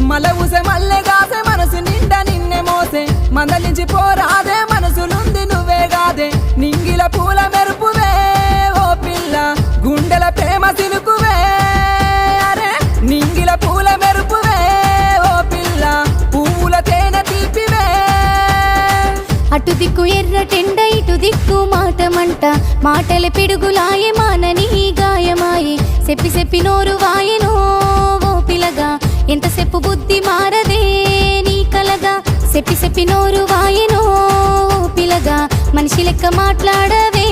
మల ఊసే మల్లె గాసే మనసు నిండా నిన్నే మోసే మందలించి పోరాదే మనసులుంది నువ్వే గాదే నింగిల పూల మెరుపువే ఓ పిల్ల గుండెల ప్రేమ సినుకువే అరే నింగిల పూల మెరుపువే ఓ పిల్ల పువ్వుల తేనె తీపివే అటు దిక్కు ఎర్ర టెండ ఇటు దిక్కు మాటమంట మాటల పిడుగులాయే మానని గాయమాయే చెప్పి చెప్పి నోరు వాయెనో ఓ పిలగా ఎంతసేపు బుద్ధి మారదే నీ కలగా చెప్పి చెప్పి నోరు వాయెనో ఓ పిలగా మనిషి లెక్క మాట్లాడవే